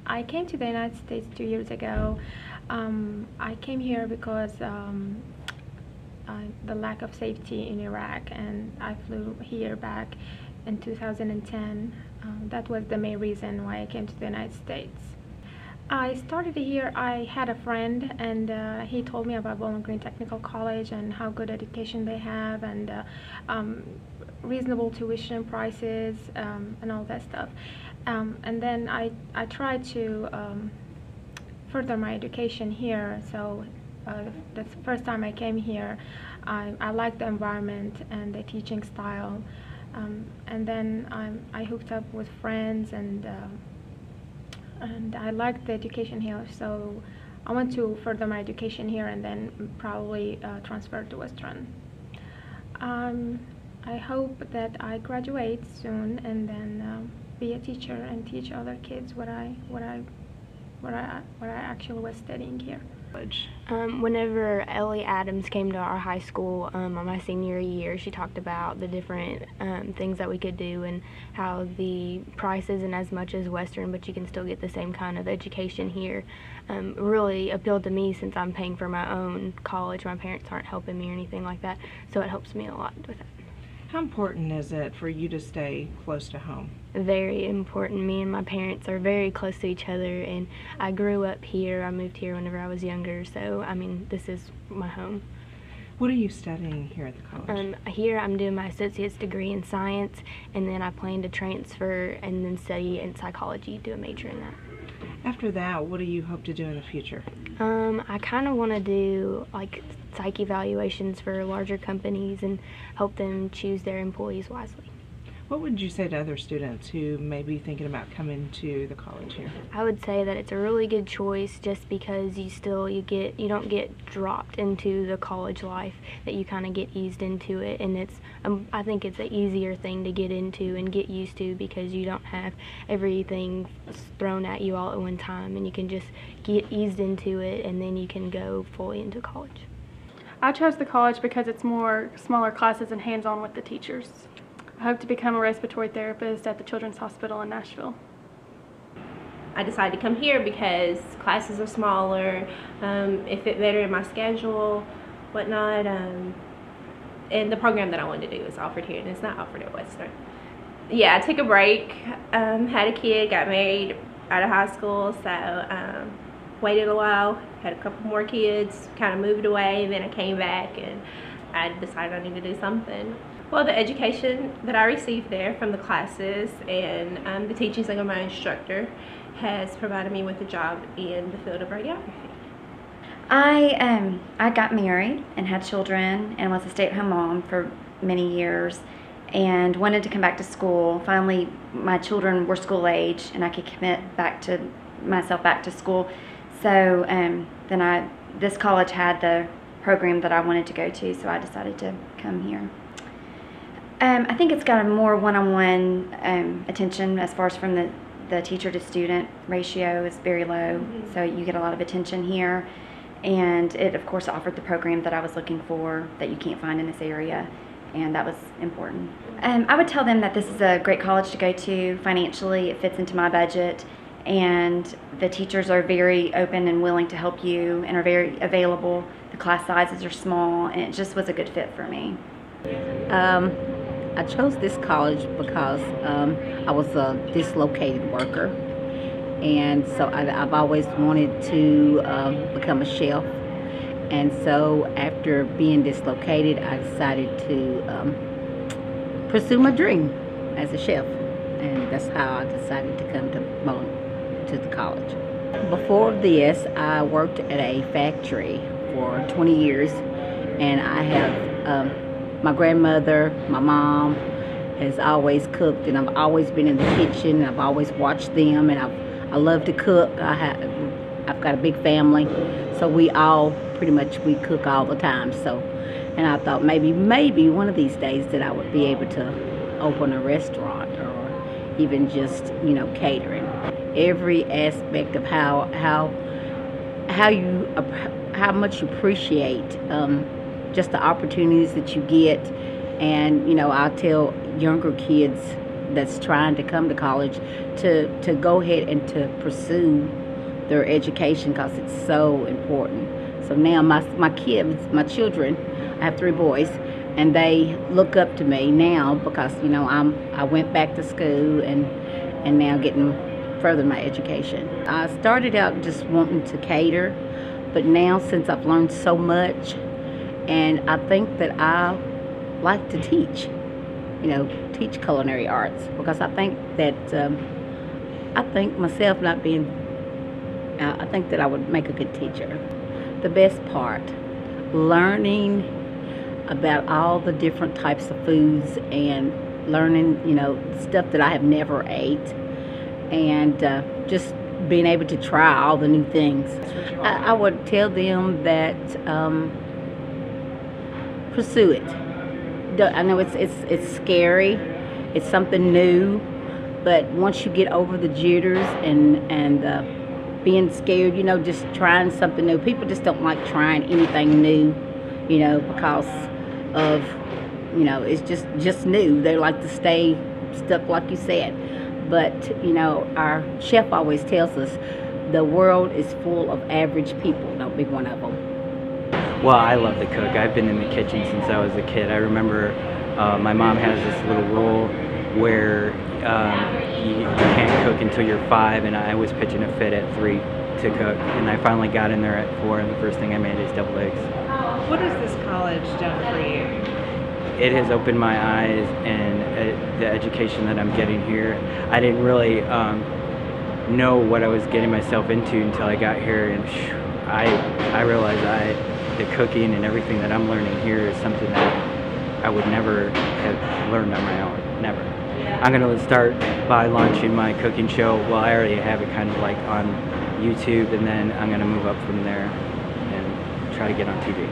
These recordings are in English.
I came to the United States 2 years ago. I came here because the lack of safety in Iraq, and I flew here back in 2010. That was the main reason why I came to the United States. I started here. I had a friend, and he told me about Bowling Green Technical College and how good education they have, and reasonable tuition prices, and all that stuff. And then I tried to further my education here. So the first time I came here, I liked the environment and the teaching style. And then I hooked up with friends, and I liked the education here, so I want to further my education here and then probably transfer to Western. I hope that I graduate soon and then be a teacher and teach other kids what I actually was studying here. Whenever Ellie Adams came to our high school on my senior year, she talked about the different things that we could do and how the price isn't as much as Western, but you can still get the same kind of education here. Really appealed to me since I'm paying for my own college. My parents aren't helping me or anything like that, so it helps me a lot with that. How important is it for you to stay close to home? Very important. Me and my parents are very close to each other, and I grew up here. I moved here whenever I was younger, so I mean, this is my home. What are you studying here at the college? Here I'm doing my associate's degree in science, and then I plan to transfer and then study in psychology, do a major in that. After that, what do you hope to do in the future? I kind of want to do like psych evaluations for larger companies and help them choose their employees wisely. What would you say to other students who may be thinking about coming to the college here? I would say that it's a really good choice just because you don't get dropped into the college life, that you kind of get eased into it, and it's I think it's an easier thing to get into and get used to because you don't have everything thrown at you all at one time, and you can just get eased into it and then you can go fully into college. I chose the college because it's more smaller classes and hands-on with the teachers. I hope to become a respiratory therapist at the Children's Hospital in Nashville. I decided to come here because classes are smaller, it fit better in my schedule, whatnot, and the program that I wanted to do is offered here, and it's not offered at Western. Yeah, I took a break, had a kid, got married out of high school, so waited a while, had a couple more kids, kind of moved away, then I came back and I decided I needed to do something. Well, the education that I received there from the classes and the teachings of my instructor has provided me with a job in the field of radiography. I got married and had children and was a stay-at-home mom for many years and wanted to come back to school. Finally, my children were school age and I could commit myself back to school. So then this college had the program that I wanted to go to, so I decided to come here. I think it's got a more one-on-one attention as far as from the teacher to student ratio is very low, so you get a lot of attention here, and it of course offered the program that I was looking for that you can't find in this area, and that was important. I would tell them that this is a great college to go to. Financially, it fits into my budget, and the teachers are very open and willing to help you and are very available. The class sizes are small, and it just was a good fit for me. I chose this college because I was a dislocated worker, and so I've always wanted to become a chef, and so after being dislocated I decided to pursue my dream as a chef, and that's how I decided to come to the college. Before this, I worked at a factory for 20 years, and I have my grandmother, my mom has always cooked, and I've always been in the kitchen, and I've always watched them, and I love to cook. I've got a big family, so we cook all the time. So, and I thought maybe one of these days that I would be able to open a restaurant or even just, catering. Every aspect of how much you appreciate just the opportunities that you get, and I tell younger kids that's trying to come to college to go ahead and to pursue their education, because it's so important. So now my kids, my children, I have 3 boys, and they look up to me now because, you know, I went back to school and now getting further my education. I started out just wanting to cater, but now since I've learned so much, and I think that I like to teach, you know, teach culinary arts, because I think that I think myself not being, I think that I would make a good teacher. The best part, learning about all the different types of foods and learning, you know, stuff that I have never ate, and just being able to try all the new things. I would tell them that pursue it. I know it's scary, it's something new, but once you get over the jitters and being scared, you know, just trying something new. People just don't like trying anything new, you know, because of, you know, it's just new. They like to stay stuck, like you said. But, you know, our chef always tells us the world is full of average people. Don't be one of them. Well, I love to cook. I've been in the kitchen since I was a kid. I remember my mom has this little rule where you can't cook until you're 5, and I was pitching a fit at 3 to cook, and I finally got in there at 4, and the first thing I made is deviled eggs. What has this college done for you? It has opened my eyes, and the education that I'm getting here, I didn't really know what I was getting myself into until I got here, and I realized the cooking and everything that I'm learning here is something that I would never have learned on my own, never. I'm going to start by launching my cooking show. Well, I already have it kind of like on YouTube, and then I'm going to move up from there and try to get on TV.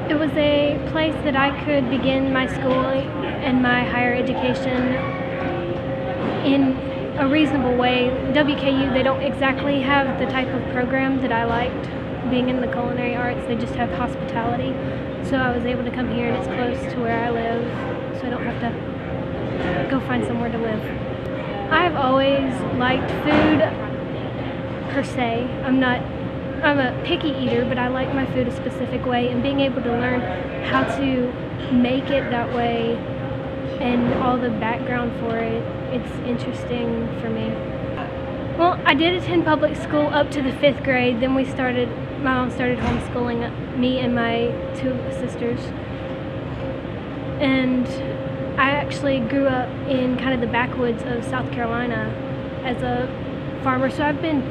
It was a place that I could begin my schooling and my higher education in a reasonable way. WKU, they don't exactly have the type of program that I liked being in the culinary arts. They just have hospitality. So I was able to come here, and it's close to where I live, so I don't have to go find somewhere to live. I've always liked food per se. I'm a picky eater, but I like my food a specific way, and being able to learn how to make it that way and all the background for it, it's interesting for me. Well, I did attend public school up to the 5th grade, then my mom started homeschooling me and my 2 sisters. And I actually grew up in kind of the backwoods of South Carolina as a farmer, so I've been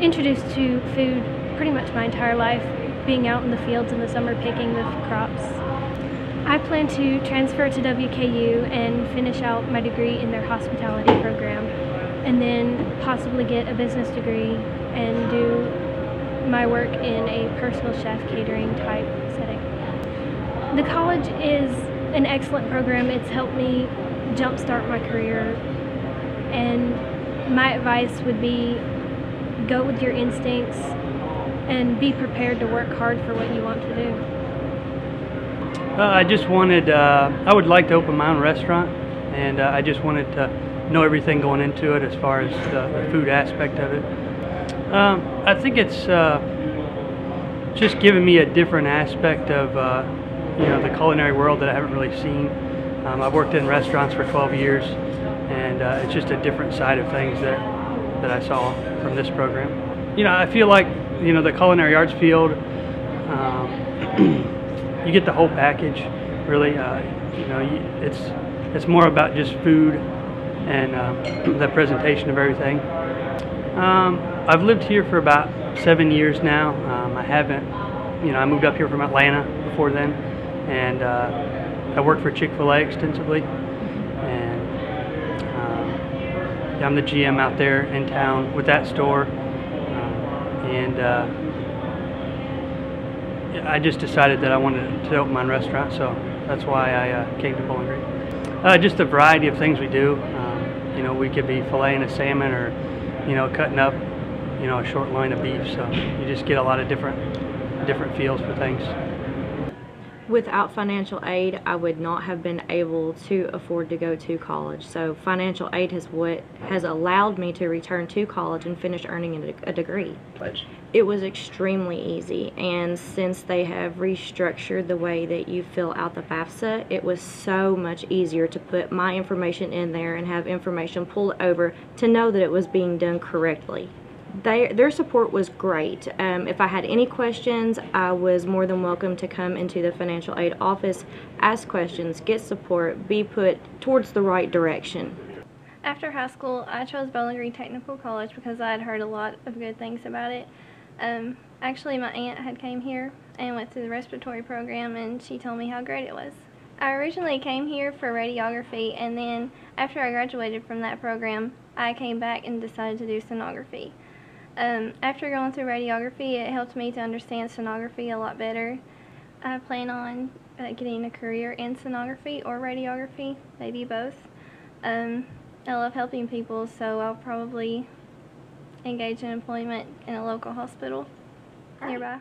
introduced to food pretty much my entire life, being out in the fields in the summer picking the crops. I plan to transfer to WKU and finish out my degree in their hospitality program, and then possibly get a business degree and do my work in a personal chef catering type setting. The college is an excellent program. It's helped me jumpstart my career, and my advice would be go with your instincts and be prepared to work hard for what you want to do. I just wanted, I would like to open my own restaurant, and I just wanted to know everything going into it as far as the food aspect of it. I think it's just given me a different aspect of you know, the culinary world that I haven't really seen. I've worked in restaurants for 12 years, and it's just a different side of things that I saw from this program. You know, I feel like, you know, the culinary arts field, you get the whole package, really. You know, it's more about just food and the presentation of everything. I've lived here for about 7 years now. I haven't, you know, I moved up here from Atlanta before then, and I worked for Chick-fil-A extensively, and I'm the GM out there in town with that store, and I just decided that I wanted to open my own restaurant, so that's why I came to Bowling Green. Just a variety of things we do. You know, we could be filleting a salmon, or, you know, cutting up, you know, a short loin of beef. So you just get a lot of different feels for things. Without financial aid, I would not have been able to afford to go to college. So financial aid is what has allowed me to return to college and finish earning a degree. It was extremely easy, and since they have restructured the way that you fill out the FAFSA, it was so much easier to put my information in there and have information pulled over to know that it was being done correctly. Their support was great. If I had any questions, I was more than welcome to come into the financial aid office, ask questions, get support, be put towards the right direction. After high school, I chose Bowling Green Technical College because I had heard a lot of good things about it. Actually, my aunt had came here and went through the respiratory program, and she told me how great it was. I originally came here for radiography, and then after I graduated from that program, I came back and decided to do sonography. After going through radiography, it helped me to understand sonography a lot better. I plan on getting a career in sonography or radiography, maybe both. I love helping people, so I'll probably engage in employment in a local hospital nearby.